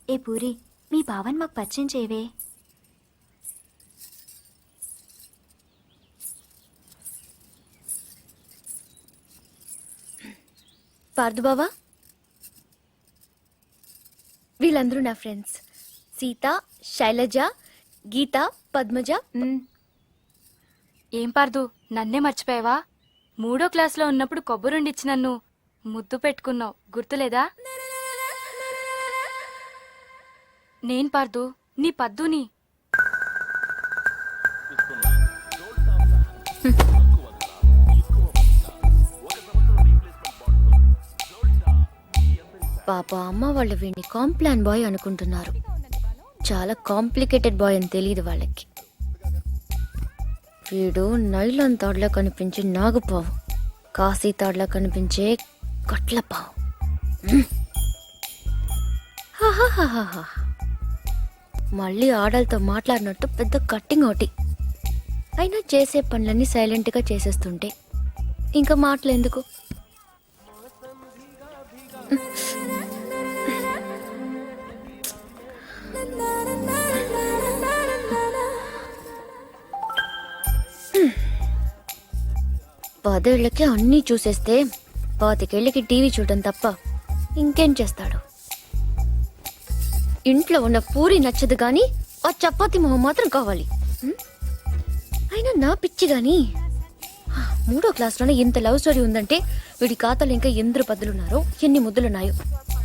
ఏ పూరి, మీ బావన్ మాకు పరిచయం చేయవే. పార్దు బావా, వీళ్ళందరూ నా ఫ్రెండ్స్. సీత, శైలజ, గీత, పద్మజ. ఏం పార్దు, నన్నే మర్చిపోయావా? 3వ క్లాస్లో ఉన్నప్పుడు కొబ్బరుండిచ్చి నన్ను ముద్దు పెట్టుకున్నావు, గుర్తులేదా? నేను పార్దు, నీ పద్దుని. పాప అమ్మ వాళ్ళు వీడిని కాంప్లాన్ బాయ్ అనుకుంటున్నారు. చాలా కాంప్లికేటెడ్ బాయ్ అని తెలియదు వాళ్ళకి. వీడు నైలాన్ తాడులా కనిపించే నాగుపావు, కాశీ తాడులా కనిపించే కట్లపావు. హాహాహాహా. మళ్ళీ ఆడలతో మాట్లాడినట్టు పెద్ద కట్టింగ్ ఒకటి. అయినా చేసే పనులన్నీ సైలెంట్గా చేసేస్తుంటే ఇంకా మాటలు ఎందుకు? పదేళ్లకి అన్నీ చూసేస్తే 25 ఏళ్ళకి టీవీ చూడటం తప్ప ఇంకేం చేస్తాడు? ఇంట్లో ఉన్న పూరి నచ్చదు గాని ఆ చపాతి మొహం మాత్రం కావాలి. అయినా నా పిచ్చి గాని 3వ క్లాస్లోనే ఇంత లవ్ స్టోరీ ఉందంటే వీడి ఖాతాలో ఇంకా ఎందరు పద్దులున్నారో, ఎన్ని ముద్దులున్నాయో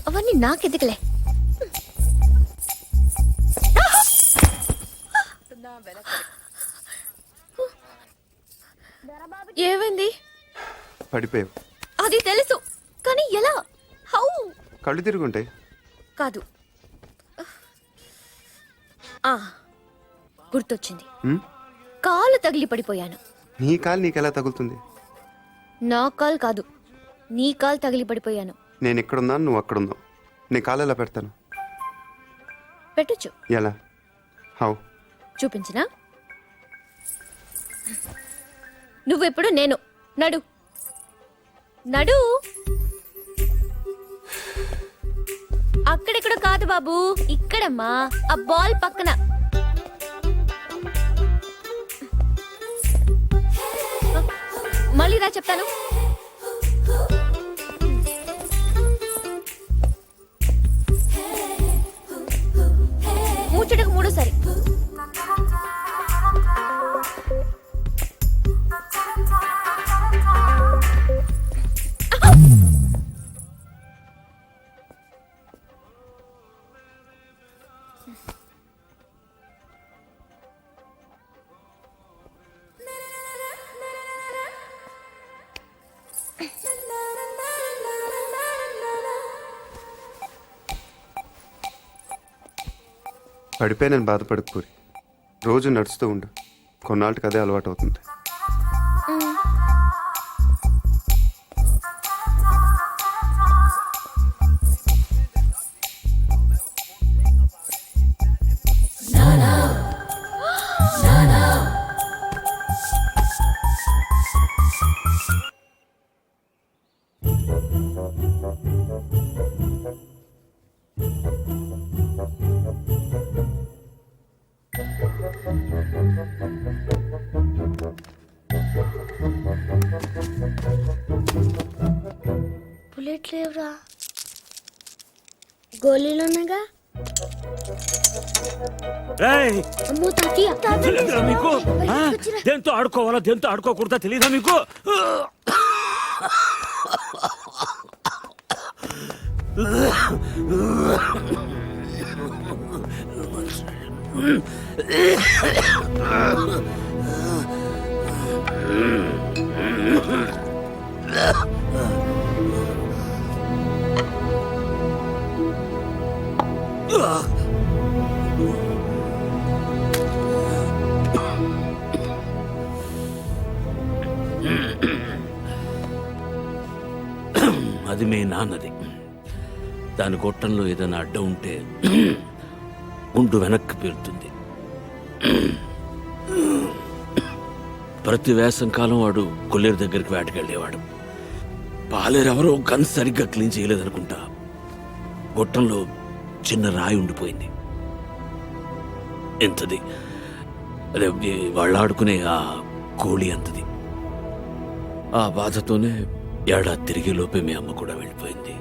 అవన్నీ నాకెదికలే. ఏమైంది? పడిపోయావు. అది తెలుసు, కానీ ఎలా? హౌ? కళ్ళు తిరుగుంటాయి. కాదు, గుర్తొచ్చింది. కాలు తగిలి పడిపోయాను. నీ కాలు నీకెలా తగులుతుంది? నా కాలు కాదు, నీ కాలు తగిలి పడిపోయాను. నేను ఎక్కడున్నాను, నువ్వు అక్కడున్నావు. నీ కాలు ఎలా పెడతాను? పెట్టొచ్చు. ఎలా? హౌ? చూపించినా? నువ్వెప్పుడు నేను. నడు నడు. అక్కడెక్కడ కాదు బాబు, ఇక్కడమ్మా, ఆ బాల్ పక్కన. మళ్ళీ రా చెప్తాను. ముచ్చటకు 3సారి. పడిపోయానని బాధపడకు పూరి. రోజు నడుస్తూ ఉండు, కొన్నాళ్ళకి అదే అలవాటు అవుతుంది. బుల్లెట్ లేవురా. గోళీలున్నాగా. అమ్మో తాతయ్య, మీకు దేంతో ఆడుకోవాలా దేంతో ఆడుకోకూడదా తెలీదా మీకు? అది మీ నాన్నది. దాని గొట్టంలో ఏదైనా అడ్డం ఉంటే గుండు వెనక్కి పేరుతుంది. ప్రతి వేసంకాలం వాడు కొల్లేరు దగ్గరికి వేటకెళ్ళేవాడు. పాలేరెవరో గన్ సరిగ్గా క్లీన్ చేయలేదనుకుంటా. గొట్టంలో చిన్న రాయి ఉండిపోయింది. ఎంతది? అదే వాళ్ళు ఆడుకునే ఆ కోడి అంతది. ఆ బాధతోనే ఏడాది తిరిగే లోపే మీ అమ్మ కూడా వెళ్ళిపోయింది.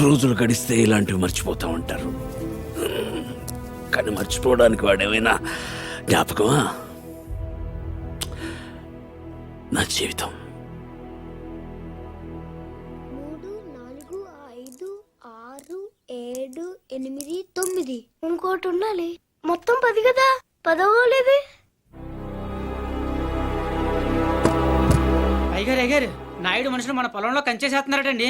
రోజులు గడిస్తే ఇలాంటివి మర్చిపోతా ఉంటారు, కానీ మర్చిపోవడానికి వాడేమైనా జ్ఞాపకమా? నా జీవితం 3, 4, 5, 6, 7, 8, 9 ఇంకోటి ఉండాలి. మొత్తం 10 కదా. 10వ లేదే. అయ్యగారు నాయుడు మనుషులు మన పొలంలో కంచేసేస్తున్నారటండి.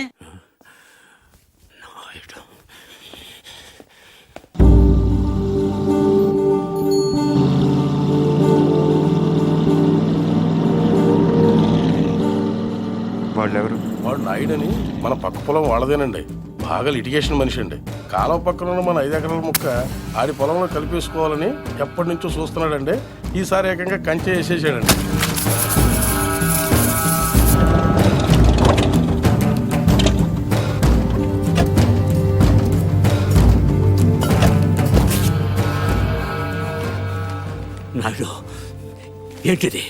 వాళ్ళెవరు? వాడు నాయుడని మన పక్క పొలం వాళ్ళదేనండి. బాగా లిటిగేషన్ మనిషి అండి. కాలువ పక్కన ఉన్న మన 5 ఎకరాల ముక్క ఆడి పొలంలో కలిపేసుకోవాలని ఎప్పటి నుంచో చూస్తున్నాడండి. ఈసారి ఏకంగా కంచె వేసేసాడండి. నాయుడు, ఏంటిది?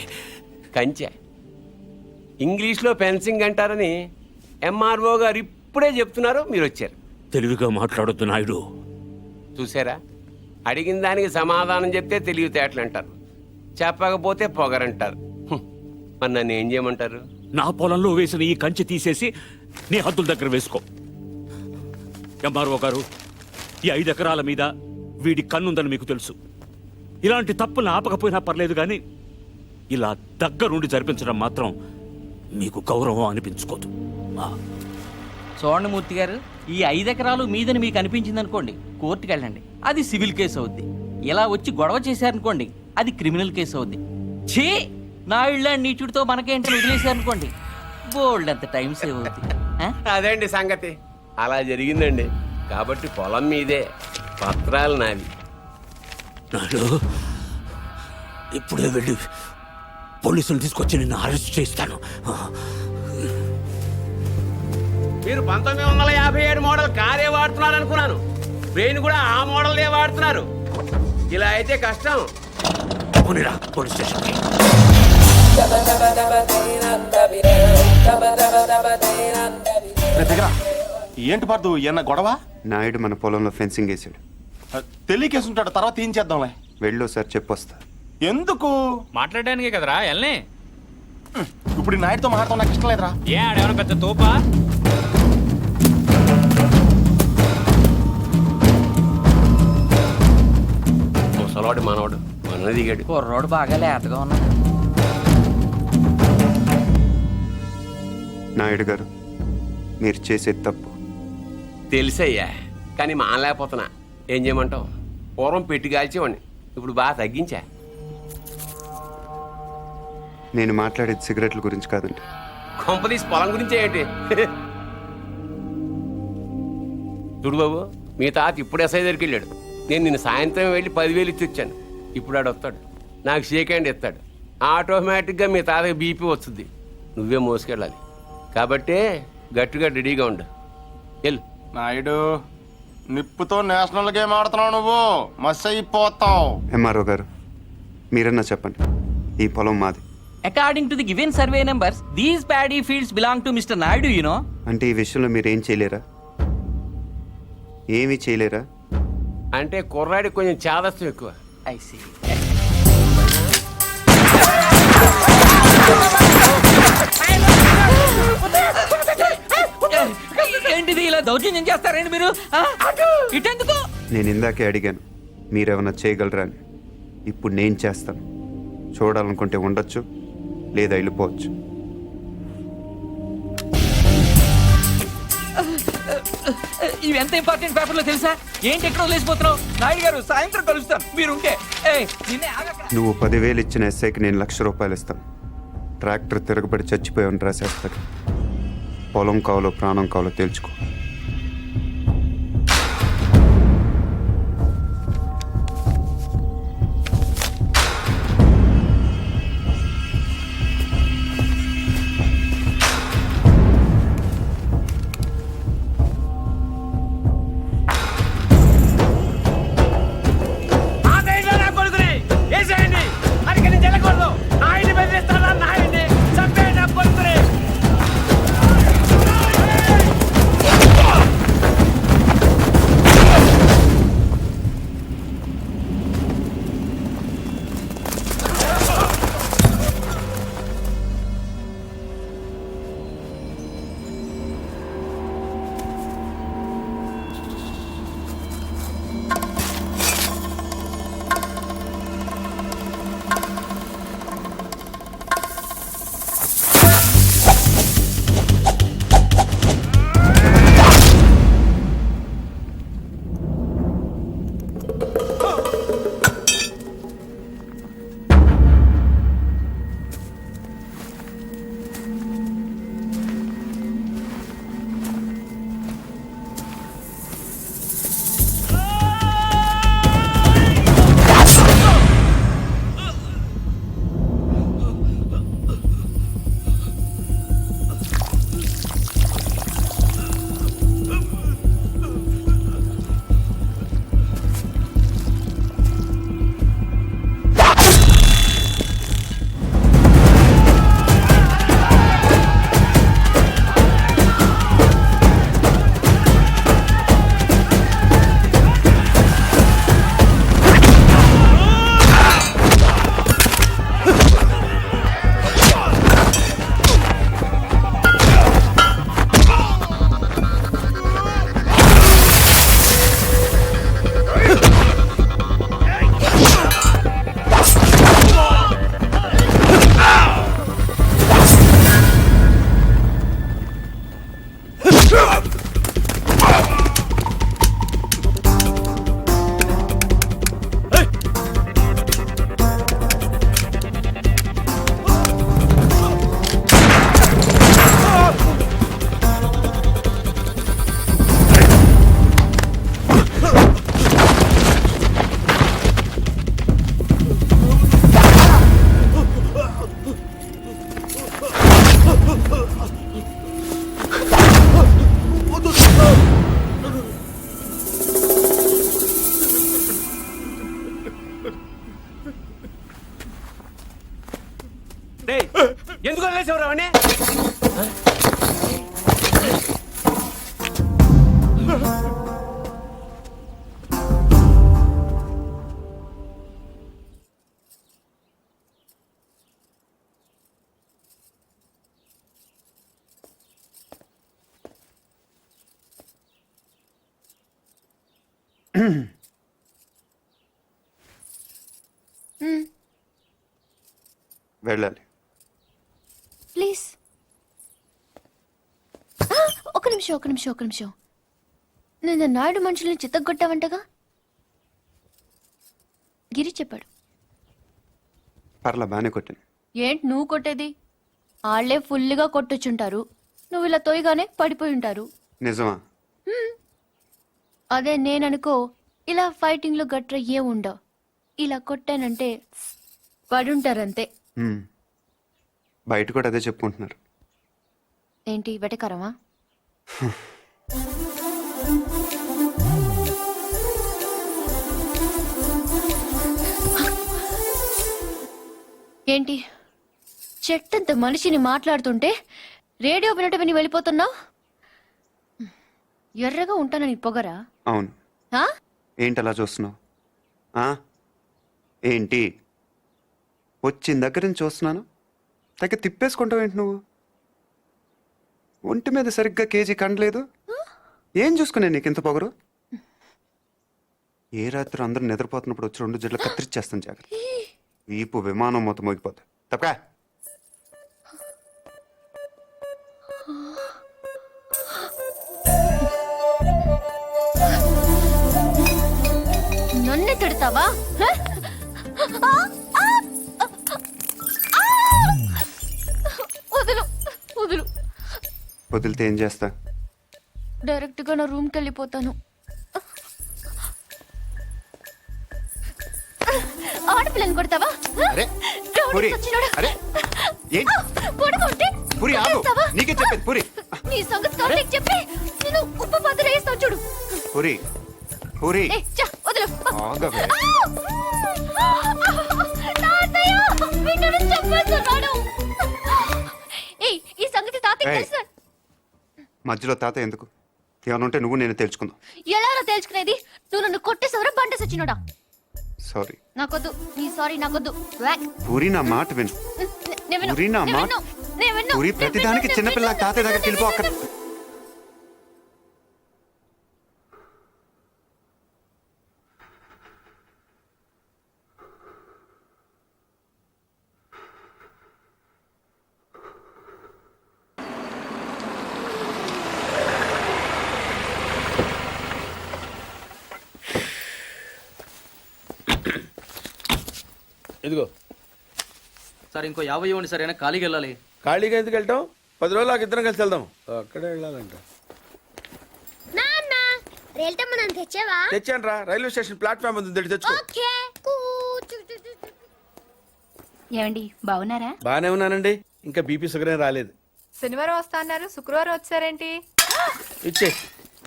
కంచె ఇంగ్లీష్లో ఫెన్సింగ్ అంటారని ఎంఆర్ఓ గారు ఇప్పుడే చెప్తున్నారు, మీరు వచ్చారు. తెలివిగా మాట్లాడొద్దు నాయుడు. చూసారా, అడిగిన దానికి సమాధానం చెప్తే తెలివితేటలు అంటారు, చెప్పకపోతే పొగరంటారు. మరి నన్ను ఏం చేయమంటారు? నా పొలంలో వేసిన ఈ కంచె తీసేసి నీ హద్దుల దగ్గర వేసుకో. ఎంఆర్ఓ గారు, ఈ 5 ఎకరాల మీద వీడి కన్నుందని మీకు తెలుసు. ఇలాంటి తప్పులు ఆపకపోయినా పర్లేదు, కానీ ఇలా దగ్గరుండి జరిపించడం మాత్రం మీకు గౌరవం అనిపించుకోదు. చూడండి మూర్తి గారు, ఈ 5 ఎకరాలు మీదని మీకు అనిపించింది అనుకోండి, కోర్టుకు వెళ్ళండి, అది సివిల్ కేసు అవుద్ది. ఇలా వచ్చి గొడవ చేశారనుకోండి, అది క్రిమినల్ కేసు అవుద్ది. ఛీ, నా ఇళ్ళ నీచుడితో మనకేంటని వదిలేశారనుకోండి, బోల్డ్ అంత టైం సేవ్ అవుద్ది. అదేండి సంగతి. అలా జరిగిందండి. కాబట్టి పొలం మీదే, పత్రాలు నావి. నాయుడు, ఇప్పుడే వెళ్ళి పోలీసులు తీసుకొచ్చి నిన్ను అరెస్ట్ చేస్తాను. మీరు 1957 మోడల్ కారే వాడుతున్నారు అనుకున్నాను. బ్రెయిన్ కూడా ఆ మోడల్దే వాడుతున్నారు. ఇలా అయితే కష్టం. పోనీరా పోలీస్ స్టేషన్కి. ఏంటి పర్దు ఏమన్నా గొడవ? నాయుడు మన పొలంలో ఫెన్సింగ్ వేసాడు. తెలియకేసుంటాడు, తర్వాత ఏం చేద్దాంలే. వెళ్ళో సార్ చెప్పొస్తా. ఎందుకు? మాట్లాడడానికే కదరా ఎల్ని. ఇప్పుడు ఈ నాయుడుతో మాట్లాడటం నాకు ఇష్టం లేదురా. ఏ ఆడేమన్నా పెద్ద తోపా? ముసలాడు మనవాడు మన దిగాడు. కుర్రోడు బాగా లేతగా ఉన్నాడు. నాయుడు గారు, మీరు చేసేది తప్పు. తెలుసయ్యా, కానీ మానలేకపోతున్నా. ఏం చేయమంటావు? పూర్వం పెట్టి కాల్చేవాడిని, ఇప్పుడు బాగా తగ్గించా. నేను మాట్లాడేది సిగరెట్ల గురించి కాదండి. కొంపదీసి పొలం గురించే ఏంటి? చూడు బాబు, మీ తాత ఇప్పుడు ఎస్ఐ దగ్గరికి వెళ్ళాడు. నేను నిన్న సాయంత్రం వెళ్ళి 10,000 ఇచ్చి వచ్చాను. ఇప్పుడు ఆడు వస్తాడు, నాకు షేక్ హ్యాండ్ ఇస్తాడు. ఆటోమేటిక్గా మీ తాతకి బీపీ వస్తుంది. నువ్వే మోసుకెళ్ళాలి. కాబట్టే గట్టిగా రెడీగా ఉండు. వెళ్ళు. నాయుడు, నిప్పుతో నేషనల్ గేమ్ ఆడుతున్నావు నువ్వు, మస్ అయిపోతావు. ఎంఆర్ఓ గారు, మీరన్నా చెప్పండి, ఈ పొలం మాది. According to the given survey numbers, these paddy fields belong to Mr. Naidu, you know. అంటే ఈ విషయంలో మీరేం చేయలేరా? ఏమీ చేయలేరా? అంటే కుర్రాడికి కొంచెం చాదస్తం ఎక్కువ. I see. ఏంటిది, ఇలా దౌర్జన్యం చేస్తారండి మీరు? ఇటెందుకు? నేను ఇందాకే అడిగాను మీరేమన్నా చేయగలరా అని. ఇప్పుడు నేను చేస్తాను. చూడాలనుకుంటే ఉండొచ్చు, లేదా వెళ్ళిపోవచ్చు. ఇవి ఎంత ఇంపార్టెంట్ పేపర్లో తెలుసా? ఏంటి ఎక్కడ వదిలేసిపోతున్నావు? నాయుడు గారు, సాయంత్రం కలుస్తాం, మీరుంటే. నువ్వు 10,000 ఇచ్చిన ఎస్ఐకి నేను ₹1,00,000 ఇస్తాను. ట్రాక్టర్ తిరగబడి చచ్చిపోయామని రాసేస్తాడు. పొలం కావాలో ప్రాణం కావాలో తేల్చుకో. చంపేసేవరా వాడిని? వెళ్ళాలి. ప్లీజ్. ఒక నిమిషం. నేను నాయుడు మనుషుల్ని చిత్తగొట్టావంటగా? గిరి చెప్పాడు. పర్లా బాగానే కొట్టాను. ఏంటి నువ్వు కొట్టేది? వాళ్ళే ఫుల్గా కొట్టొచ్చుంటారు, నువ్వు ఇలా తోయగానే పడిపోయి ఉంటారు. నిజమా? అదే నేననుకో, ఇలా ఫైటింగ్లో గట్ర ఏ ఉండవు. ఇలా కొట్టానంటే పడుంటారంతే. బయట కూడా అదే చెప్పుకుంటున్నారు. ఏంటి వెటకరమా? ఏంటి చెట్టంత మనిషిని మాట్లాడుతుంటే రేడియో వినట విని వెళ్ళిపోతున్నావు? ఎర్రగా ఉంటానని పొగరా? అవును. ఆ? ఏంటి అలా చూస్తున్నావు? ఏంటి వచ్చిన దగ్గర నుంచి చూస్తున్నాను, తగ్గ తిప్పేసుకుంటావు ఏంటి నువ్వు? ఒంటి మీద సరిగ్గా కేజీ కండలేదు. ఏం చూసుకునే నీకు ఇంత పొగరు? ఏ రాత్రి అందరూ నిద్రపోతున్నప్పుడు వచ్చి 2 జడ్లు కత్తిరిచ్చేస్తాను. జాగ్రత్త. వీపు విమానం మొత్తం మోగిపోతా. తప్పకా. నన్నే తిడతావా? వదులు వదులు. వదిలితే ఏం చేస్తా? డైరెక్ట్ గా నా రూమ్కి వెళ్ళిపోతాను. ఆడపిల్లని కొడతావా? అరే పూరి, అరే ఏంటి పూరి, ఆగు. నీకే చెప్పేది పూరి. నీ సంగతి కాలేకి చెప్పి నేను ఉప్పు పాత్ర వేస్తాను చూడు. పూరి పూరి వదులు. ఆగవే. ఈ సంగతి తాతయ్య తెలుసు. మధ్యలో తాత ఎందుకు? ఏమైనా ఉంటే నువ్వు నేను తెలుసుకుందాం. ఎలా తెలుసుకునేది? నువ్వు నన్ను కొట్టేసవరా బండ సచ్చినోడా? సారీ. నాకొద్దు నీ సారీ, నాకొద్దు. పూరి నా మాట విను. పూరి నా మాట. పూరి ప్రతిదానికి చిన్నపిల్ల తాతయ్య దగ్గరికి వెళ్ళిపో. అక్కడ ఇదిగో సార్ ఇంకో 50 ఇవ్వండి సార్, అయినా ఖాళీకి వెళ్ళాలి. ఖాళీగా ఎందుకు వెళ్తాం? 10 రోజులు నాకు ఇద్దరం కలిసి వెళ్దాం. అక్కడే వెళ్ళాలంట. తెచ్చావా? తెచ్చాను రా. రైల్వే స్టేషన్ ప్లాట్ఫామ్ ఉంది, తెచ్చుకో. ఏమండి బాగున్నారా? బానే ఉన్నానండి. ఇంకా బీపీ షుగర్ ఏం రాలేదు. శనివారం వస్తా అన్నారు, శుక్రవారం వచ్చారేంటి? ఇచ్చే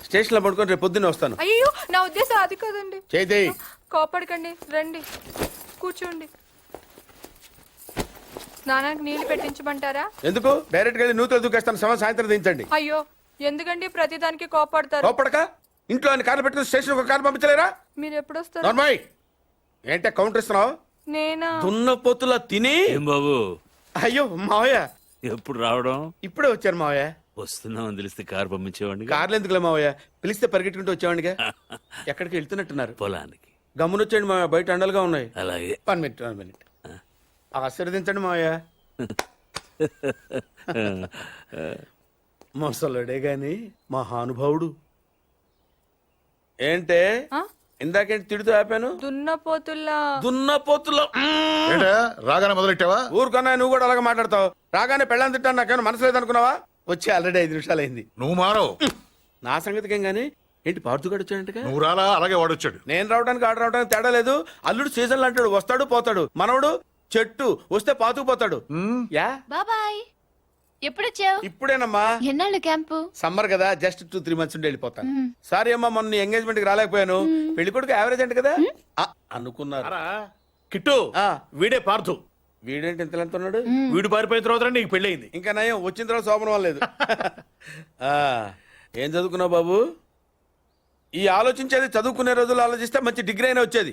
స్టేషన్ లో పడుకొని రేపు పొద్దున్నే వస్తాను. అయ్యో నా ఉద్దేశం అది కాదండి. చేయి. కోపడకండి, రండి కూర్చోండి. స్నానానికి నీళ్లు పెట్టించమంటారా? ఎందుకు? డైరెక్ట్ గా నూతులు దూకేస్తాను. సాయంత్రం దించండి. అయ్యో ఎందుకండి ప్రతిదానికి కోపడతారు? కోపడక ఇంట్లో అన్ని కార్లు పెట్టుకుని స్టేషన్ ఒక కారు పంపించలేరా? మీరు ఎప్పుడు వస్తారు? నార్మల్ ఏంటే కౌంటర్ ఇస్తున్నావు? నేనా? దున్న పొత్తులా తిని. ఏం బాబు అయ్యో మావయ్య ఎప్పుడు రావడం? ఇప్పుడే వచ్చారు మావయ్య. వస్తున్నామని తెలిస్తే కారు పంపించేవాడిని. కార్లు ఎందుకులే మావయ్య, పిలిస్తే పరిగెట్టుకుంటూ వచ్చేవాడిగా. ఎక్కడికి వెళ్తున్నట్టున్నారు? పొలానికి. గమ్మునొచ్చేయండి మావయ్య, బయట అండలుగా ఉన్నాయి. అలాగే. 1 మినిట్. ఆశీర్వదించండి మావయ్య. మొసలుడే గాని మహానుభావుడు. ఏంటే ఇందాకేంటి తిడుతూ ఆపాను? దున్నపోతుల్లో రాగానే మొదలెట్టావా? ఊరుకన్నా నువ్వు కూడా అలాగే మాట్లాడతావు. రాగానే పెళ్ళని తిట్టాను నాకేమైనా మనసు లేదనుకున్నావా? వచ్చి ఆల్రెడీ 5 నిమిషాలు అయింది. నువ్వు మారవు. నా సంగతికి ఏం గానీ ఏంటి పార్తుగాడు వచ్చాడంటగా? నువ్వు రాలా, అలాగే వాడొచ్చాడు. నేను రావడానికి ఆడ రావడానికి తేడా లేదు. అల్లుడు సీజన్లు అంటాడు, వస్తాడు పోతాడు. మనవడు చెట్టు వస్తే పాతుకుపోతాడు. యా బాబాయ్. ఎప్పుడొచ్చావు? ఇప్పుడేనమ్మా. ఎన్నాళ్ళు క్యాంపు? సమ్మర్ కదా, జస్ట్ 2-3 మంత్స్ ఉండి వెళ్ళిపోతాను. సారీ అమ్మా, మొన్న ఎంగేజ్మెంట్ కి రాలేకపోయాను. పెళ్లి కొడుకు యావరేజ్ అంటే కదా అనుకున్నారు. కిట్టు వీడే పార్థు. వీడేంటి ఇంత ఎంత ఉన్నాడు? వీడు పారిపోయిన తర్వాత నీకు పెళ్ళయింది. ఇంకా నయం వచ్చిన తర్వాత శోభనం అవ్వలేదు. ఆ, ఏం చదువుకున్నావు బాబు? ఈ ఆలోచించేది చదువుకునే రోజులు ఆలోచిస్తే మంచి డిగ్రీ అయినా వచ్చేది.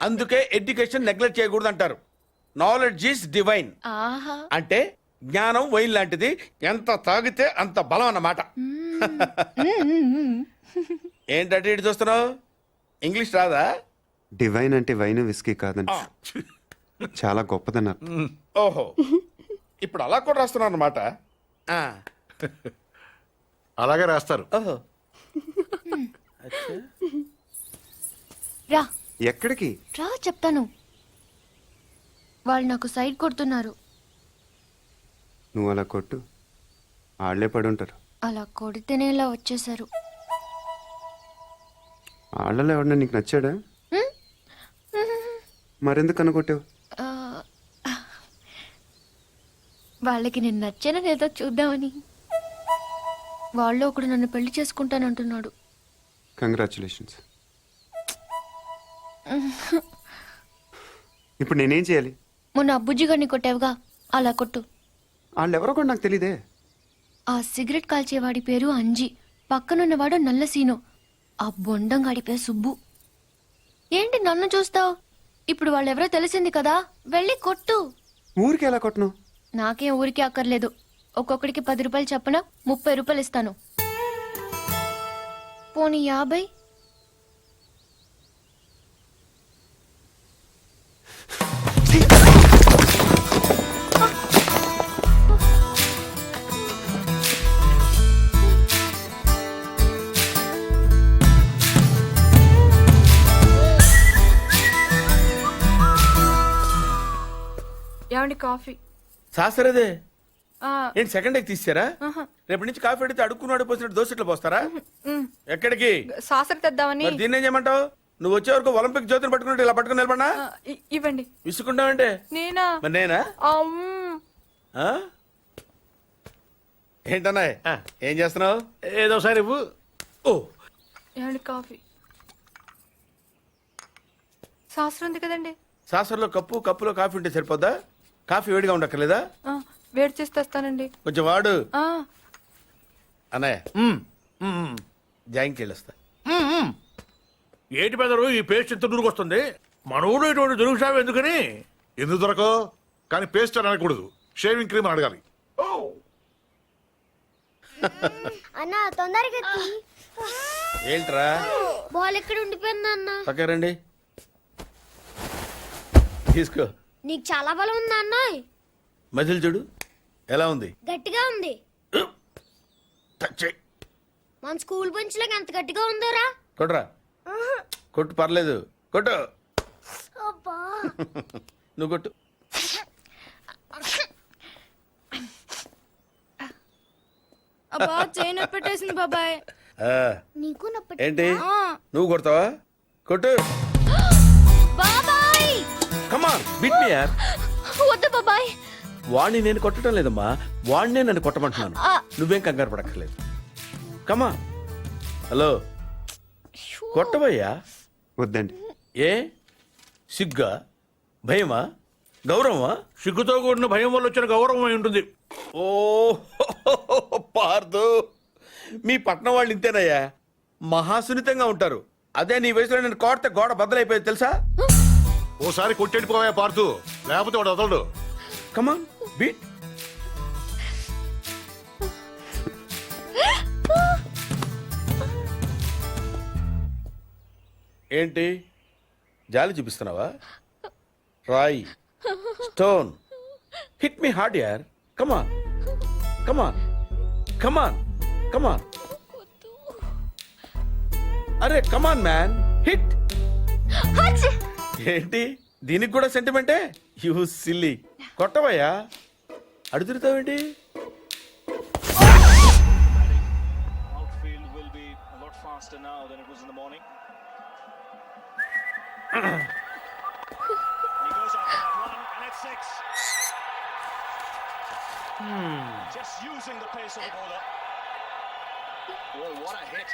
అందుకే ఎడ్యుకేషన్ నెగ్లెక్ట్ చేయకూడదు అంటారు. Knowledge is divine. ఆహా. అంటే జ్ఞానం వైన్ లాంటిది, ఎంత తాగితే అంత బలం అన్నమాట. ఏంటంటే ఇటు చూస్తున్నావు? ఇంగ్లీష్ రాదా? డివైన్ అంటే వైన్ విస్కీ కాదండి, చాలా గొప్పదన్నారు. ఓహో, ఇప్పుడు అలా కూడా రాస్తున్నావు అన్నమాట. అలాగే రాస్తారు. ఓహో, రా ఎక్కడికి? రా చెప్తాను. వాళ్ళు నాకు సైడ్ కొడుతున్నారు. నువ్వు అలా కొట్టు, ఆళ్లే పడి ఉంటారు. అలా కొడితేనే ఇలా వచ్చేసారు. ఆళ్ళలో ఎవడన్నా నీకు నచ్చాడా? మరెందుకు అనుకొట్టావు? ఆ, వాళ్ళకి నేను నచ్చానని ఏదో చూద్దామని. వాళ్ళు ఒకడు నన్ను పెళ్లి చేసుకుంటానంటున్నాడు. కంగ్రాచులేషన్స్. ఇప్పుడు నేనేం చేయాలి? మొన్న అబ్బుజ్జి గారిని కొట్టావుగా, అలా కొట్టు. వాళ్ళెవరో కూడా నాకు తెలీదే. ఆ సిగరెట్ కాల్చేవాడి పేరు అంజి, పక్కనున్నవాడు నల్ల సీను, ఆ బొండం గాడి పేరు సుబ్బు. ఏంటి నన్ను చూస్తావు? ఇప్పుడు వాళ్ళెవరో తెలిసింది కదా, వెళ్ళి కొట్టు. ఊరికి ఎలా కొట్టను? నాకేం ఊరికి అక్కర్లేదు. ఒక్కొక్కడికి 10 రూపాయలు చప్పున 30 రూపాయలు ఇస్తాను. పోనీ 50? ఏమండి కాఫీ? శాస్త్రదే ఏంటి సెకండ్ ఎగ్ తీసారా? రేపటి నుంచి కాఫీ అడిగితే అడుక్కున్నాడు పోసినట్టు దోశట్లు పోస్తారా? ఎక్కడికి? సాసర తెద్దామని. మరి దీన్ని ఏం చేయమంటావు? నువ్వు వచ్చే వరకు ఒలింపిక్ జ్యోతిని పట్టుకున్నట్టు ఇలా పట్టుకుని నిలబడినా ఇవ్వండి. విసుకుంటావంటే నేనా? మరి నేనా? ఆ? ఏంటన్నా ఏం చేస్తున్నావు? ఏదో సార్ ఇవ్వు. ఓ, ఏమండి కాఫీ? శాస్త్రం ఉంది కదండి. సాసర్లో కప్పులో కాఫీ ఉంటే సరిపోద్దా? కాఫీ వేడిగా ఉండక్కర్లేదా? వేడి చేసి తెస్తానండి. కొంచెం వాడు అన్నయ్య. జాయింకి వెళ్ళొస్తా. ఏటి పెదరు ఈ పేస్ట్ ఎంత దూరకు వస్తుంది? మనోడు ఇటువంటి దొరుకుతావు ఎందుకని? ఎందుకు దొరకవు? కానీ పేస్ట్ అని అనకూడదు, షేవింగ్ క్రీమ్ అని అడగాలి. అన్న తొందరగా తీ. ఏంట్రా? బాల్ ఎక్కడ ఉండిపోయింది అన్న? పక్క రండి, తీసుకో. నీకు చాలా బలం ఉందా అన్న? మజిల్ చూడు ఎలా ఉంది? గట్టిగా ఉంది. టచ్ చెయ్. మన స్కూల్ బెంచ్ లాగా ఎంత గట్టిగా ఉందోరా? కొట్టురా. కొట్టు, పర్లేదు, కొట్టు. అబ్బా. నువ్వు కొట్టు. అబ్బా చైన్ పెట్టేసింది బాబాయ్. ఆ, నీకు నొప్పి. ఏంటి నువ్వు కొడతావా? కొట్టు. బాబాయ్ కమాన్ బీట్ మీ యార్. వద్దు బాబాయ్. వాణ్ణి నేను కొట్టడం లేదమ్మా, వాణ్ణే నన్ను కొట్టమంటున్నాను. నువ్వేం కంగారు పడక్కర్లేదు. కమా. హలో, కొట్టబోయ్యా. వద్దండి. ఏ సిగ్గా, భయమా, గౌరవమా? సిగ్గుతో కూడిన భయం వల్ల వచ్చిన గౌరవం అయి ఉంటుంది. ఓ పార్దు, మీ పట్నం వాళ్ళు ఇంతేనయ్యా, మహాసున్నితంగా ఉంటారు. అదే నీ వయసులో నేను కొడితే గోడ బద్దలైపోయేది తెలుసా? ఓసారి కొట్టెడిపోయా పార్తు, లేకపోతే వాడు వదలడు. కమాన్ బీట్. ఏంటి జాలి చూపిస్తున్నావా? రాయ్, స్టోన్, హిట్ మీ హార్డ్ యార్. కమాన్ కమాన్ కమాన్ కమాన్. అరే కమాన్ మ్యాన్, హిట్. ఏంటి దీనికి కూడా సెంటిమెంటే? You silly. కొట్టవయ్యా, అడుగుతావేంటి? Just using the pace of the bowler. Oh, what a hit.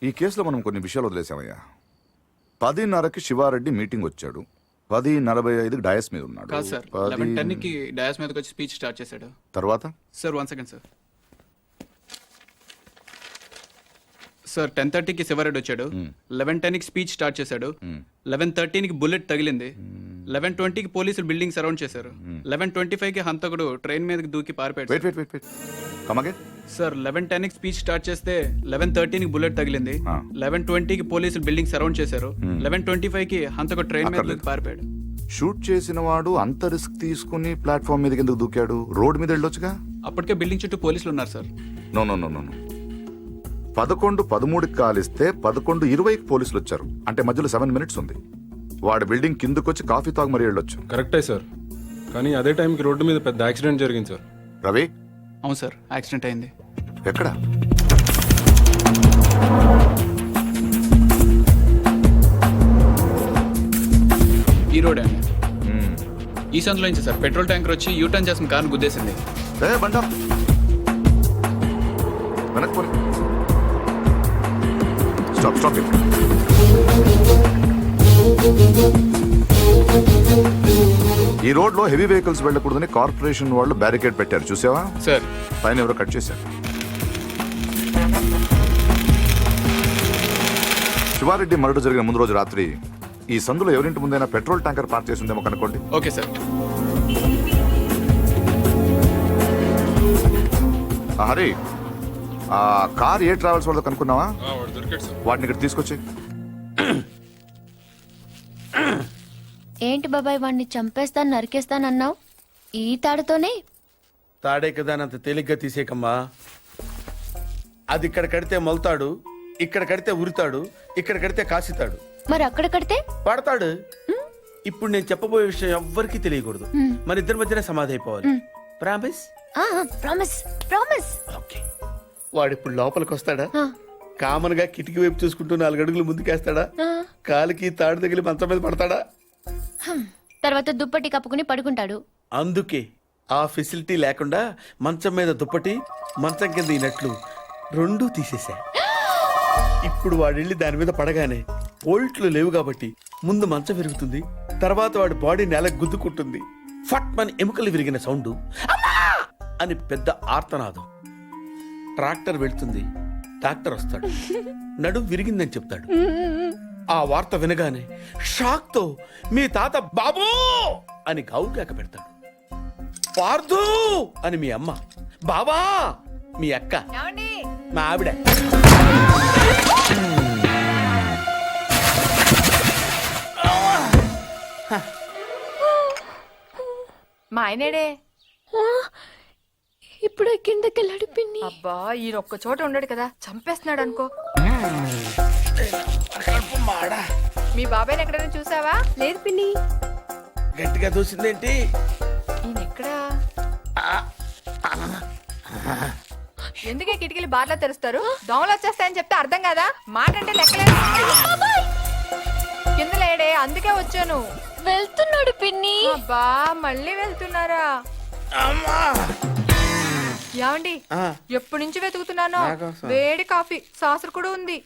ఈ కేసులో మనం కొన్ని విషయాలు వదిలేసామయ్యా. 10:30కి శివారెడ్డి మీటింగ్ వచ్చాడు. 10:45కి డయాస్ మీద ఉన్నాడు. కాదు సార్, 11:10కి డయాస్ మీదకి వచ్చి స్పీచ్ స్టార్ట్ చేశాడు. తర్వాత సార్ 1 సెకండ్ సార్. సార్ 10:30కి శివారెడ్డి వచ్చాడు. 11:10కి స్పీచ్ స్టార్ట్ చేశాడు. 11:13కి బుల్లెట్ తగిలింది. 11:20కి పోలీసులు బిల్డింగ్ సరౌండ్ చేశారు. 11:25కి హంతకుడు ట్రైన్ మీదకి దూకి పారిపోయాడు. Wait wait wait wait come again. Sir 11:10కి స్పీచ్ స్టార్ట్ చేస్తే 11:13కి బుల్లెట్ తగిలింది. 11:20కి పోలీసులు బిల్డింగ్ సరౌండ్ చేశారు. 11:25కి హంతకుడు ట్రైన్ మీద దూకి పారిపోయాడు. షూట్ చేసిన వాడు అంత రిస్క్ తీసుకుని ప్లాట్ఫామ్ మీదకి ఎందుకు దూకాడు? రోడ్ మీద వెళ్ళొచ్చుగా. అప్పటికే బిల్డింగ్ చుట్టూ పోలీసులు ఉన్నారు sir. No no no no 11:13కి కాలిస్తే 11:20కి పోలీసులు వచ్చారు. అంటే మధ్యలో 7 మినిట్స్ ఉంది. వాడు బిల్డింగ్ కిందకొచ్చి కాఫీ తాగు మరీ వెళ్ళొచ్చు. కరెక్టే సార్, కానీ అదే టైంకి రోడ్డు మీద పెద్ద యాక్సిడెంట్ జరిగింది సార్. రవి, అవును సార్, యాక్సిడెంట్ అయింది. ఎక్కడ? ఈ రోడ్ అండి. ఈ సందులో నుంచి సార్ పెట్రోల్ ట్యాంకర్ వచ్చి యూటర్న్ చేసిన కార్ను గుద్దేసింది. బండా వెనక్కి పోనీ. Stop stop. ఈ రోడ్ లో హెవీ వెహికల్స్ వెళ్ళకూడదని కార్పొరేషన్ వాళ్ళు బ్యారికేడ్ పెట్టారు, చూసావా? సార్ పైన ఎవరో కట్ చేశారు. శివారెడ్డి మర్డర్ జరిగిన ముందు రోజు రాత్రి ఈ సందులో ఎవరింటి ముందైనా పెట్రోల్ ట్యాంకర్ పార్క్ చేసి ఉందేమో కనుకోండి. Okay sir. హరి, ఆ కార్ ఏ ట్రావెల్స్ వాళ్ళతో కనుక్కున్నావా? వాటిని ఇక్కడ తీసుకొచ్చి. ఏంటి బాబాయ్, వాడిని చంపేస్తాను నరికేస్తానన్నావు? ఈ తాడుతోనే? తాడే కదా అంత తేలిగ్గా తీసేకమ్మా. అది ఇక్కడ కడితే మొలతాడు, ఇక్కడ కడితే ఉరితాడు, ఇక్కడ కడితే కాసితాడు. మరి అక్కడ కడితే పడతాడు. ఇప్పుడు నేను చెప్పబోయే విషయం ఎవ్వరికీ తెలియకూడదు. మన ఇద్దరి మధ్యనే సమాధి అయిపోవాలి. ప్రామిస్? Promise promise. ఓకే. వాడు ఇప్పుడు లోపలికి వస్తాడా? కామన్ గా కిటికీ వైపు చూసుకుంటూ 4 అడుగులు ముందుకేస్తాడా? కాలికి తాడు తగిలి మంచం మీద పడతాడా? తర్వాత దుప్పటి కప్పుకుని పడుకుంటాడు. అందుకే ఆ ఫెసిలిటీ లేకుండా మంచం మీద దుప్పటి, మంచం కింద ఈనట్లు 2 తీసేశా. ఇప్పుడు వాడెళ్ళి దాని మీద పడగానే బోల్ట్లు లేవు కాబట్టి ముందు మంచం విరుగుతుంది, తర్వాత వాడి బాడీ నేల గుద్దుకుంటుంది. ఫట్ మన ఎముకలు విరిగిన సౌండ్, అమ్మా అని పెద్ద ఆర్తనాదం. ట్రాక్టర్ వెళ్తుంది, డాక్టర్ వస్తాడు, నడుం విరిగిందని చెప్తాడు. ఆ వార్త వినగానే షాక్ తో మీ తాత బాబూ అని గావు కేక పెడతాడు. పార్దు అని మీ అమ్మ, బాబా మీ అక్క, మా ఆవిడ. మా ఆయనేడే? ఇప్పుడే కిందకెళ్ళాడు పిన్ని. అబ్బా, ఈ ఒక్క చోట ఉండడు కదా, చంపేస్తున్నాడు అనుకో. మీ బాబాయ్ ఎక్కడైనా చూసావా? లేదు పిన్ని. గట్టిగా దూసిందేంటి? ఈయన ఎక్కడా? ఎందుకే కిటికీలు బార్లా తెరుస్తారు? దోమలు వచ్చేస్తాయని చెప్తే అర్థం కదా? మాట అంటే లెక్కలేదు. కింద లేడే, అందుకే వచ్చాను. వెళ్తున్నాడు పిన్ని. అబ్బా, మళ్ళీ వెళ్తున్నారా? ఏమండి, ఎప్పటి నుంచి వెతుకుతున్నాను. వేడి కాఫీ, సాసరు కూడా ఉంది.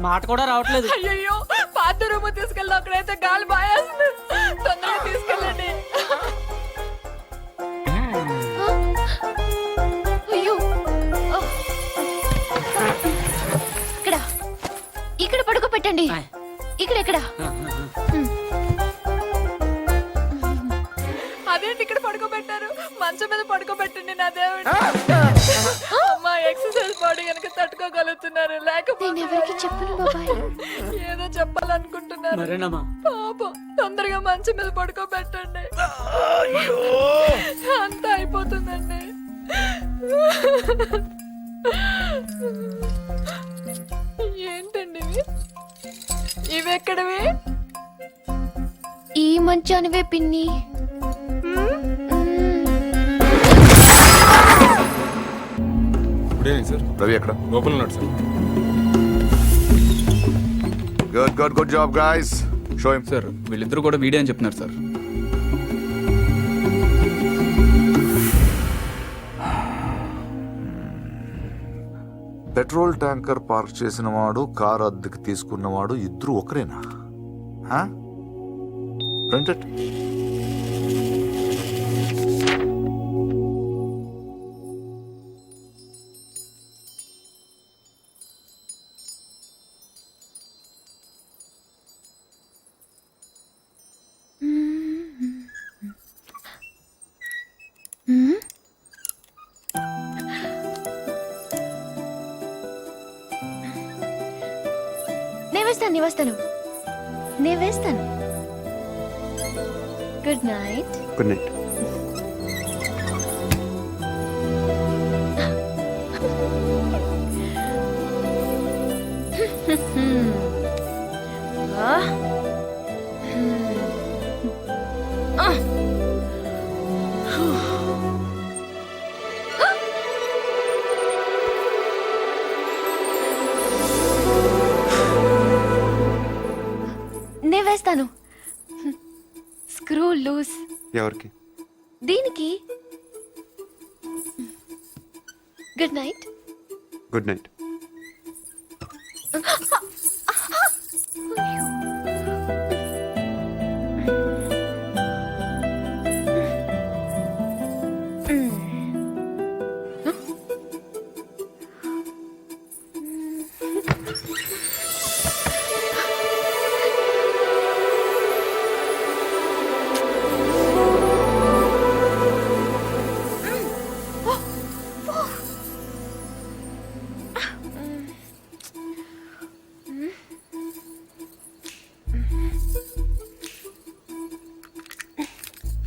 మాట కూడా రావట్లేదు. అయ్యో, పాత రూమ్ తీసుకెళ్ళి అక్కడైతే గాలి బాయేస్తుంది. తొందరగా తీసుకెళ్ళండి. అయ్యో, ఇక్కడ ఇక్కడ పడుకోబెట్టండి. ఇక్కడ అదేంటి ఇక్కడ పడుకోబెట్టారు? మంచం మీద పడుకోబెట్టండి నా దేవుడు. అమ్మా, ఎక్సర్సైజ్ బాడీ కనుక తట్టుకోగలుగుతున్నారు, లేకపోతే ఎవరికి చెప్పను బాబాయ్. ఏదో చెప్పాలనుకుంటున్నారు. పాపం, తొందరగా మంచం మీద పడుకోబెట్టండి. అంతా అయిపోతుందండి. ఏంటండి ఇవి ఎక్కడవి? ఈ మంచానివే పిన్ని. రవి ఎక్కడ? లోపల ఉన్నాడు sir. Good good good job guys. Show him. Sir వీళ్ళిద్దరూ కూడా వీడియో అని చెప్తున్నారు సార్. పెట్రోల్ ట్యాంకర్ పార్క్ చేసిన వాడు కారు అద్దెకి తీసుకున్నవాడు ఇద్దరు ఒకరేనా? ప్రింటెడ్. నేను వేస్తాను. Good night. Good night. నేను వేస్తాను. Screw loose. ఎవరికి? దీనికి. Good night. Good night.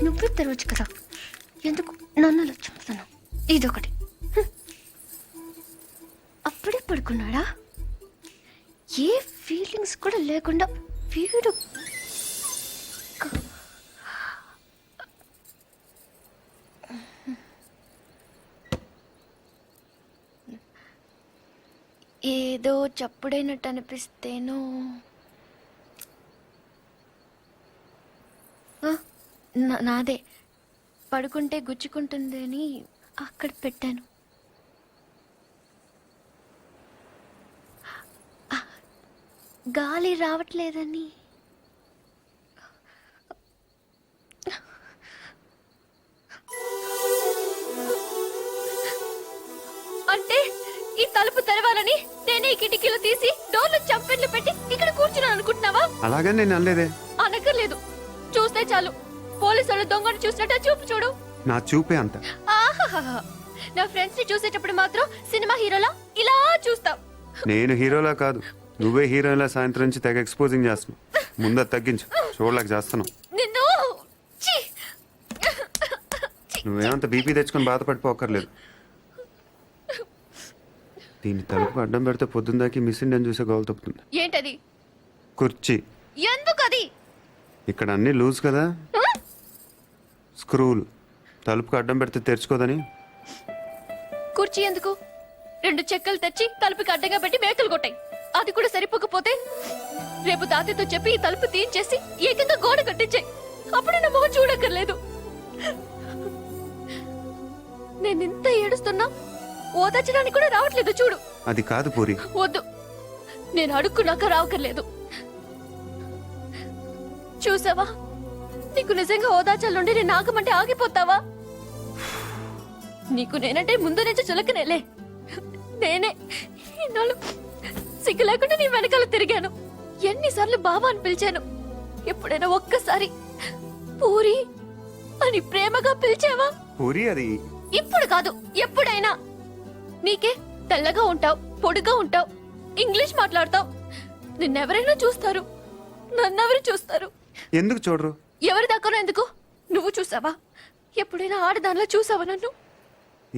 నువ్వే తెరవచ్చు కదా, ఎందుకు నన్ను చంపుతాను? ఇదొకటి. అప్పుడే పడుకున్నాడా? ఏ ఫీలింగ్స్ కూడా లేకుండా వీడు. ఏదో చప్పుడైనట్టు అనిపిస్తేనో. నాదే. పడుకుంటే గుచ్చుకుంటుంది అని అక్కడ పెట్టాను. గాలి రావట్లేదని. అంటే ఈ తలుపు తెరవాలని నేనే ఈ కిటికీలు తీసి డోర్లు చంపెట్లు పెట్టి ఇక్కడ కూర్చున్నాను అనుకుంటున్నావా? అలాగని నేను అనలేదే. అనక్కర్లేదు. చూస్తే చాలు పోలీసులు దొంగను చూసినట్టు చూపు చూడు. నా చూపే అంత. ఆహాహా. నా ఫ్రెండ్స్ ని చూసేటప్పుడు మాత్రం సినిమా హీరోలా ఇలా చూస్తావు. నేను హీరోలా కాదు, నువ్వే హీరోలా సాయంత్రం నుంచి తెగ ఎక్స్పోజింగ్ చేస్తున్నావు. ముందు అది తగ్గించు, చూడలేక చేస్తున్నావు. నిన్ను ఛీ! నువ్వేమంత బీపీ తెచ్చుకొని బాధపడిపోకర్లేదు. దీన్ని తలుపు అడ్డం పెడితే పొద్దుందాకి మిస్ ఇండియన్ చూసే గోల్ తప్పుతుంది. ఏంటది? కుర్చీ. ఎందుకది? ఇక్కడ అన్ని లూజ్ కదా, స్క్రూలు. తలుపుకు అడ్డం పెడితే తెరుచుకోదని. కుర్చీ ఎందుకు? 2 చెక్కలు తెచ్చి తలుపుకి అడ్డంగా పెట్టి మేకలు కొట్టాయి. అది కూడా సరిపోకపోతే రేపు తాతయ్యతో చెప్పి ఈ తలుపు తీయించేసి ఏకంగా గోడ కట్టించాయి. అప్పుడు నా మొహం చూడక్కర్లేదు. నేను ఇంత ఏడుస్తున్నా ఓదార్చడానికి కూడా రావట్లేదు చూడు. అది కాదు పూరి. వద్దు, నేను అడుక్కున్నాక రావక్కర్లేదు. చూసావా, నీకు నిజంగా ఓదార్చాలంటే నేను ఆగమంటే ఆగిపోతావా? నీకు నేనంటే ముందు నుంచి చులకనేలే. నేనే ఇన్నాళ్ళు సిగ్గు లేకుండా నీ వెనకాల తిరిగాను. ఎన్నిసార్లు బావా అని పిలిచాను. ఎప్పుడైనా ఒక్కసారి పూరి అని ప్రేమగా పిలిచావా? పూరి అది ఇప్పుడు కాదు, ఎప్పుడైనా. నీకే తెల్లగా ఉంటావు, పొడుగా ఉంటావు, ఇంగ్లీష్ మాట్లాడతావు. నిన్నెవరైనా చూస్తారు, నన్నెవరు చూస్తారు? ఎందుకు చూడరు? ఎవరి దాకానో ఎందుకు? నువ్వు చూసావా? ఎప్పుడైనా ఆడదానిలో చూసావా నన్ను?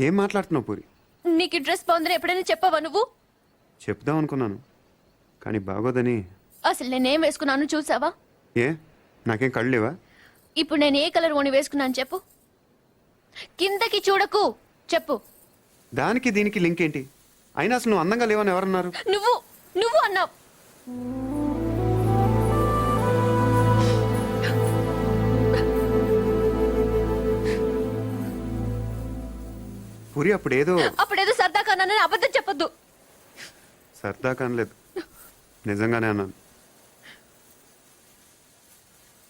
ఏం మాట్లాడుతున్నావు పూరి? నీకు ఈ డ్రెస్ బాగుందని ఎప్పుడైనా చెప్పావా నువ్వు? చెప్దాం అనుకున్నాను, కానీ బాగోదని. అసలు నేనేం వేసుకున్నాను చూసావా? ఏ, నాకేం కళ్ళు లేవా? ఇప్పుడు నేను ఏ కలర్ ఓని వేసుకున్నాను చెప్పు. కిందకి చూడకు, చెప్పు. దానికి దీనికి లింక్ ఏంటి? అయినా అసలు నువ్వు అందంగా లేవని ఎవరన్నారు? నువ్వు నువ్వు అన్నావు. పూరి అప్పుడేదో అప్పుడేదో సరదాగా అన్నానని అబద్ధం చెప్పొద్దు. సరదా కానలేదు, నిజంగానే అన్నాను.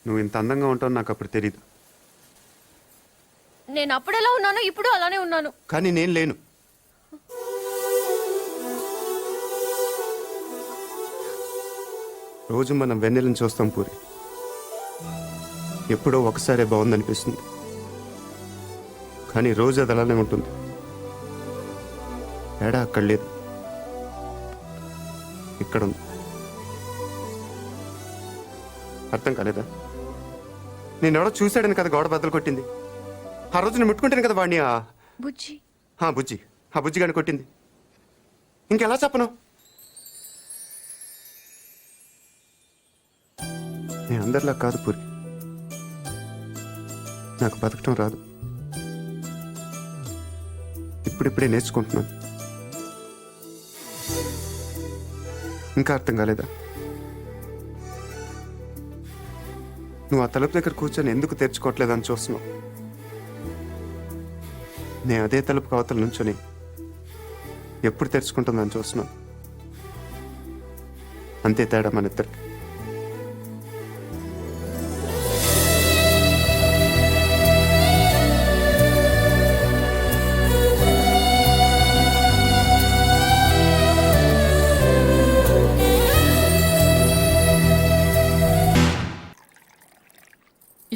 నువ్వు ఇంత అందంగా ఉంటావు నాకు అప్పుడు తెలీదు. నేను అప్పుడు ఎలా ఉన్నానో ఇప్పుడు అలానే ఉన్నాను. కానీ నేను లేను. రోజు మనం వెన్నెలను చూస్తాం పూరి, ఎప్పుడో ఒకసారే బాగుందనిపిస్తుంది, కానీ రోజు అది అలానే ఉంటుంది. తేడా అక్కడ లేదు, ఇక్కడ ఉంది. అర్థం కాలేదా? నేనెవడో చూశాడని కదా గోడ బద్దలు కొట్టింది. ఆ రోజు నేను ముట్టుకుంటాను కదా వాడిని. బుజ్జి బుజ్జి, ఆ బుజ్జి గాని కొట్టింది. ఇంకెలా చెప్పను? నేను అందరిలా కాదు పూరి, నాకు బతకటం రాదు. ఇప్పుడిప్పుడే నేర్చుకుంటున్నాను. ఇంకా అర్థం కాలేదా? నువ్వు ఆ తలుపు దగ్గర కూర్చొని ఎందుకు తెరుచుకోవట్లేదని చూస్తున్నావు. నేను అదే తలుపు కవతల నుంచొని ఎప్పుడు తెరుచుకుంటుందని చూస్తున్నాను. అంతే తేడా మన ఇద్దరికి.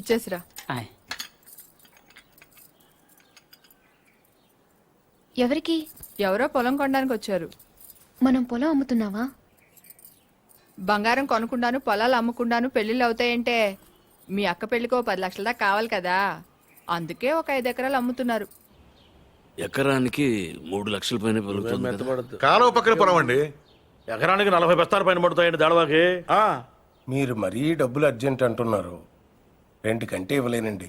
ఇచ్చేసిరా. ఎవరికి? ఎవరో పొలం కొనడానికి వచ్చారు. మనం పొలం అమ్ముతున్నావా? బంగారం కొనుక్కుండాను పొలాలు అమ్ముకుండాను పెళ్లిళ్ళు అవుతాయంటే మీ అక్క పెళ్లికో 10 లక్షల దాకా కావాలి కదా, అందుకే ఒక 5 ఎకరాలు అమ్ముతున్నారు. ఎకరానికి 3 లక్షల పైన పెరుగుతుంది. కాలువ పక్కన పొలం అండి, ఎకరానికి 40 బస్తాల పైన పడుతాయండి దాడవాకి. మీరు మరీ డబ్బులు అర్జెంట్ అంటున్నారు, 2 కంటే ఇవ్వలేనండి.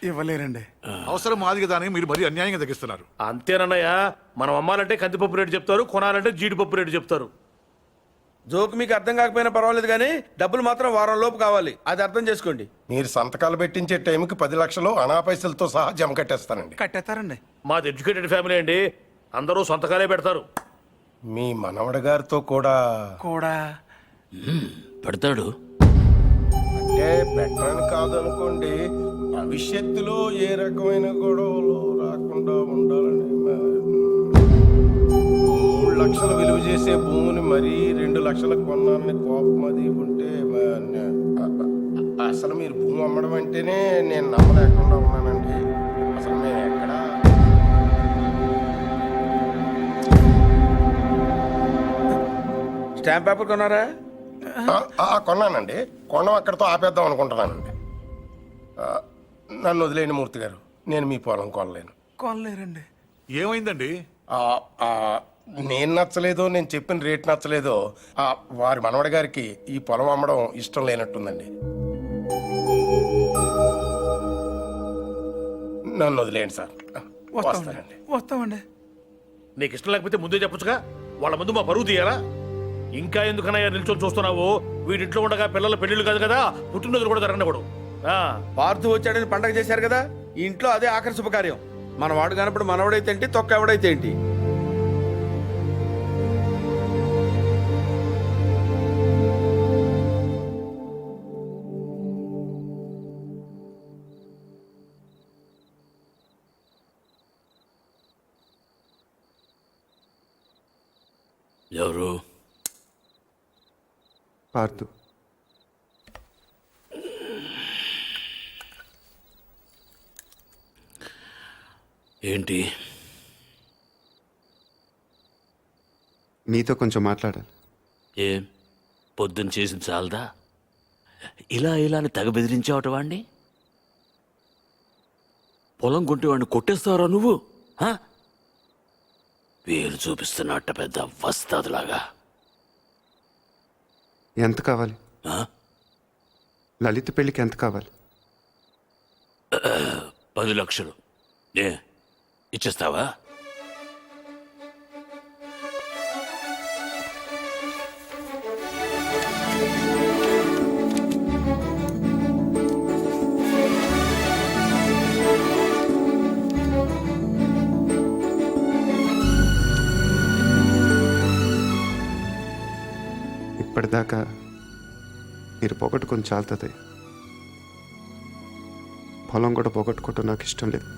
ఇవ్వలేరండి. అవసరం మాది కదా అని మీరు మరీ అన్యాయంగా తగ్గిస్తున్నారు. అంతేనన్నయ్య, మనం అమ్మాలంటే కందిపప్పు రేటు చెప్తారు, కొనాలంటే జీడిపప్పు రేటు చెప్తారు. జోక్ మీకు అర్థం కాకపోయినా పర్వాలేదు, కానీ డబ్బులు మాత్రం వారం లోపు కావాలి, అది అర్థం చేసుకోండి. మీరు సంతకాలు పెట్టించే టైంకి 10 లక్షలు అనా పైసలతో సహా జమ కట్టేస్తానండి. కట్టేస్తారండి. మాది ఎడ్యుకేటెడ్ ఫ్యామిలీ అండి, అందరూ సొంతకాలే పెడతారు. మీ మనవడ గారితో కూడా పెడతాడు. అంటే పెట్టని కాదనుకోండి, భవిష్యత్తులో ఏ రకమైన గొడవలు రాకుండా ఉండాలని 3 లక్షలు విలువ చేసే భూమిని మరీ 2 లక్షలకు కొన్నానని కోపం అది ఉంటే అసలు మీరు భూమి అమ్మడం అంటేనే నేను నమ్మలేకుండా ఉన్నానండి. అసలు మేము ఎక్కడ స్టాంప్ పేపర్ కొన్నారా? కొన్నానండి. కొనం అక్కడితో ఆపేద్దాం అనుకుంటున్నానండి. నన్ను వదిలేని మూర్తి గారు, నేను మీ పొలం కొనలేను. కొనలేరండి. ఏమైందండి? నేను నచ్చలేదో, నేను చెప్పిన రేట్ నచ్చలేదో, వారి మనవడి గారికి ఈ పొలం అమ్మడం ఇష్టం లేనట్టుందండి. నన్ను వదిలేయండి సార్. వస్తానండి. వస్తామండి. నీకు ఇష్టం లేకపోతే ముందే చెప్పొచ్చుగా, వాళ్ళ ముందు మా పరువు తీయాలా? ఇంకా ఎందుకనయ్యా నిల్చొని చూస్తున్నావు? వీడింట్లో ఉండగా పిల్లల పెళ్లిళ్ళు కాదు కదా, పుట్టినరోజులు కూడా జరగనివ్వడు. పార్థు వచ్చాడని పండగ చేశారు కదా, ఈ ఇంట్లో అదే ఆఖరి శుభకార్యం. మన వాడు కానప్పుడు మనవడైతే ఏంటి, తొక్క ఎవడైతే ఏంటి. ఎవరు? పార్థు. ఏంటి? మీతో కొంచెం మాట్లాడాలి. ఏం పొద్దున్న చేసింది చాలదా? ఇలా అని తెగ బెదిరించావట వాణ్ణి. పొలం కొంటే వాడిని కొట్టేస్తావరా నువ్వు? పేరు చూపిస్తున్నట్ట పెద్ద వస్తాదులాగా. ఎంత కావాలి? లలిత పెళ్లికి ఎంత కావాలి? 10 లక్షలు. ఇచ్చేస్తావా? ఇప్పటిదాకా మీరు పోగొట్టుకొని చాలుతుంది. పొలం కూడా పోగొట్టుకోవటం నాకు ఇష్టం లేదు.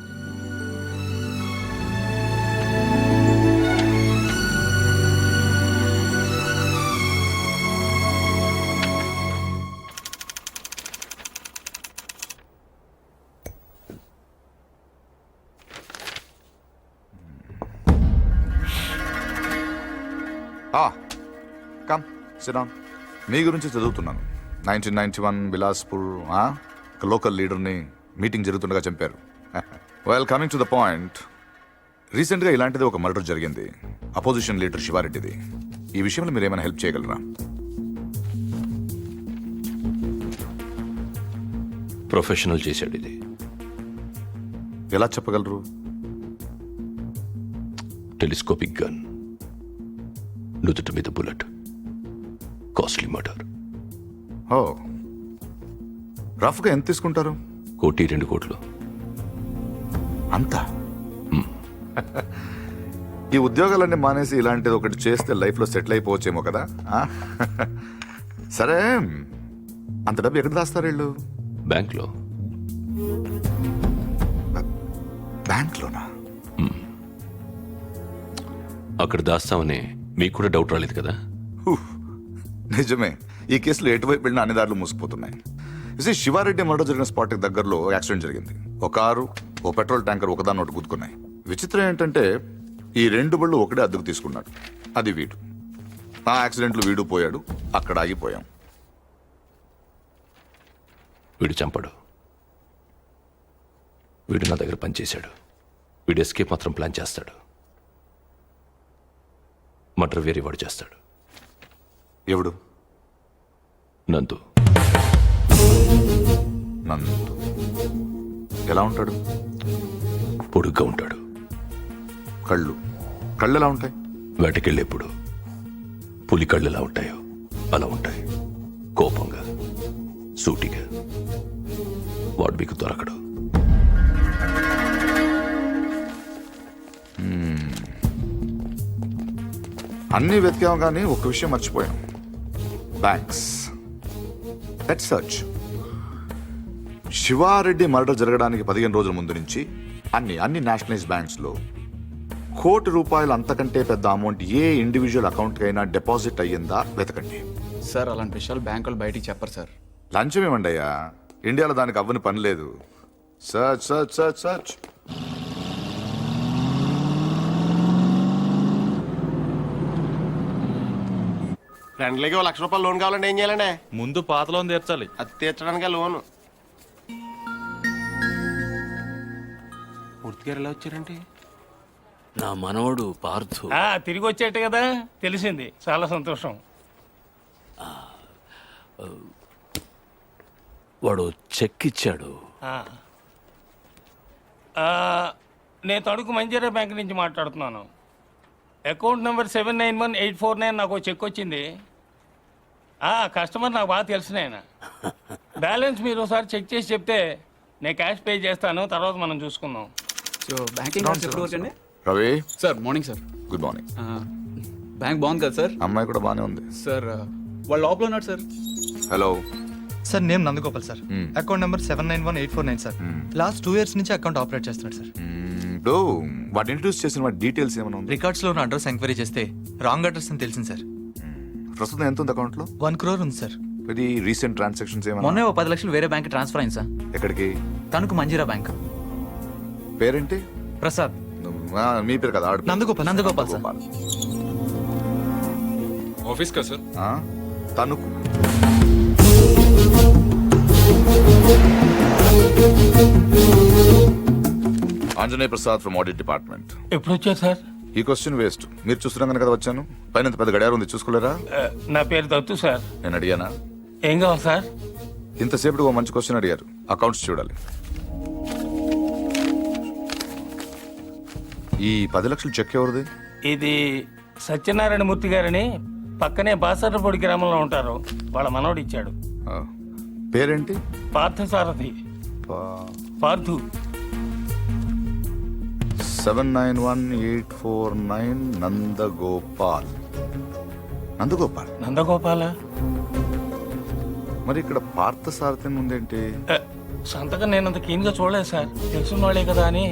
కమ్ సిరామ్, మీ గురించి చదువుతున్నాను. 1991 బిలాస్పూర్ ఒక లోకల్ లీడర్ని మీటింగ్ జరుగుతుండగా చంపారు. Well, coming to the point, రీసెంట్గా ఇలాంటిది ఒక మర్డర్ జరిగింది, అపోజిషన్ లీడర్ శివారెడ్డిది. ఈ విషయంలో మీరు ఏమైనా హెల్ప్ చేయగలరా? ప్రొఫెషనల్ చేశాడు ఇది. ఎలా చెప్పగలరు? టెలిస్కోపిక్ గన్, నుదుటి మీద బుల్లెట్, కాస్ట్లీ మర్డర్. ఓ, రఫ్గా ఎంత తీసుకుంటారు? 1-2 కోట్లు. అంతా? ఈ ఉద్యోగాలన్నీ మానేసి ఇలాంటిది ఒకటి చేస్తే లైఫ్లో సెటిల్ అయిపోవచ్చేమో కదా. సరే, అంత డబ్బు ఎక్కడ దాస్తారు వీళ్ళు? బ్యాంక్లో. బ్యాంక్లోనా? అక్కడ దాస్తామని మీకు కూడా డౌట్ రాలేదు కదా? నిజమే, ఈ కేసులో ఎటువైపు వెళ్ళిన అన్ని దారులు మూసుకుపోతున్నాయి. శివారెడ్డి మర్డర్ జరిగిన స్పాట్కి దగ్గరలో యాక్సిడెంట్ జరిగింది. ఒక కారు, ఓ పెట్రోల్ ట్యాంకర్ ఒకదాన్ని ఒకటి గుద్దుకున్నాయి. విచిత్రం ఏంటంటే ఈ 2 బళ్ళు ఒకటే అద్దెకు తీసుకున్నాడు. అది వీడు. ఆ యాక్సిడెంట్లో వీడు పోయాడు, అక్కడ ఆగిపోయాం. వీడు చంపడు. వీడు నా దగ్గర పనిచేశాడు. వీడు ఎస్కేప్ మాత్రం ప్లాన్ చేస్తాడు. మర్డర్ వేరే వాడు చేస్తాడు. ఎవడు? నందు. నందు ఎలా ఉంటాడు? పొడుగ్గా ఉంటాడు. కళ్ళు ఎలా ఉంటాయి? వేటకెళ్ళేప్పుడు పులి కళ్ళు ఎలా ఉంటాయో అలా ఉంటాయి. కోపంగా, సూటిగా. వాడు మీకు దొరకడు. అన్నీ వెతికాం కానీ ఒక్క విషయం మర్చిపోయాం. Banks. Let's search. Sivareddy murder జరగడానికి 15 రోజుల ముందు నుంచి అన్ని నేషనలైజ్ బ్యాంక్స్లో ₹1,00,00,000 అంతకంటే పెద్ద అమౌంట్ ఏ ఇండివిజువల్ అకౌంట్కైనా డిపాజిట్ అయ్యిందా వెతకండి. సార్ అలాంటి విషయాలు బ్యాంకులు బయటికి చెప్పరు సార్. లంచం ఏమండి అయ్యా, ఇండియాలో దానికి అవ్వని పని లేదు. Search search search search. ఫ్రెండ్లీకి ₹1,00,000 లోన్ కావాలంటే ఏం చేయాలండి? ముందు పాత లోన్ తీర్చాలి. అది తీర్చడానికే లోను. మూర్తి గారు ఎలా వచ్చారంటే? నా మనవడు పార్థు. తిరిగి వచ్చేట్టు కదా, తెలిసింది. చాలా సంతోషం. వాడు చెక్ ఇచ్చాడు. నేను తణుకు మంజీరా బ్యాంక్ నుంచి మాట్లాడుతున్నాను. అకౌంట్ నెంబర్ 791849 నాకు చెక్ వచ్చింది. కస్టమర్ నాకు బాగా తెలిసిన ఆయన. బ్యాలెన్స్ మీరు ఒకసారి చెక్ చేసి చెప్తే నేను క్యాష్ పే చేస్తాను, తర్వాత మనం చూసుకుందాం. సో బ్యాంకింగ్ అవర్స్ ఎప్పుడు వచ్చండి? Ravi sir morning sir. Good morning. Bank బాగుంది కదా సార్? అమ్మాయి కూడా బాగానే ఉంది సార్. వాళ్ళు లోపల ఉన్నారు sir. Hello sir, name Nandagopal sir. Account number 791849 sir. Last 2 years నుంచి అకౌంట్ ఆపరేట్ చేస్తున్నాడు సార్. ఇప్పుడు వాటి ఇంట్రడ్యూస్ చేసిన వాటి డీటెయిల్స్ ఏమైనా ఉంది? రికార్డ్స్ లో ఉన్న అడ్రస్ ఎంక్వైరీ చేస్తే రాంగ్ అడ్రస్ అని తెలిసింది సార్. ప్రస్తుతం ఎంత ఉంది అకౌంట్ లో? 1 crore ఉంది సార్. ఇది రీసెంట్ ట్రాన్సాక్షన్స్ ఏమైనా? మొన్నే 10 లక్షలు వేరే బ్యాంక్ ట్రాన్స్ఫర్ అయింది సార్. ఎక్కడికి? తణుకు మంజీరా బ్యాంక్. పేరేంటి? ప్రసాద్. మీ పేరు కదా? నందగోపాల్ సార్. ఆఫీస్ కదా sir? Tanuku. Anjaneya Prasad from audit department. ఎప్పుడు వచ్చారు సార్? ఈ క్వశ్చన్ వేస్ట్. మీరు చూస్తున్నాను కదా వచ్చాను. పైన పెద్ద గడియారం ఉంది, చూసుకోలేరా? నా పేరు దత్తు సార్. నేను అడిగానా? ఏం కావాలి సార్? ఇంతసేపు ఓ మంచి క్వశ్చన్ అడిగారు. అకౌంట్స్ చూడాలి. ఈ 10 లక్షలు చెక్ ఎవరిది? ఇది సత్యనారాయణ మూర్తి గారని పక్కనే బాసర్లపొడి గ్రామంలో ఉంటారు. వాళ్ళ మనోడు ఇచ్చాడు. పేరేంటి? పార్థసారథి. పార్థు. 791849 నందగోపాల్. నందగోపాల్. నందగోపాల మరి ఇక్కడ పార్థ సారథి ఉందేంటి? సంతకం నేను అంత కీన్గా చూడలేదు సార్, తెలుసున్న వాళ్ళే కదా అని.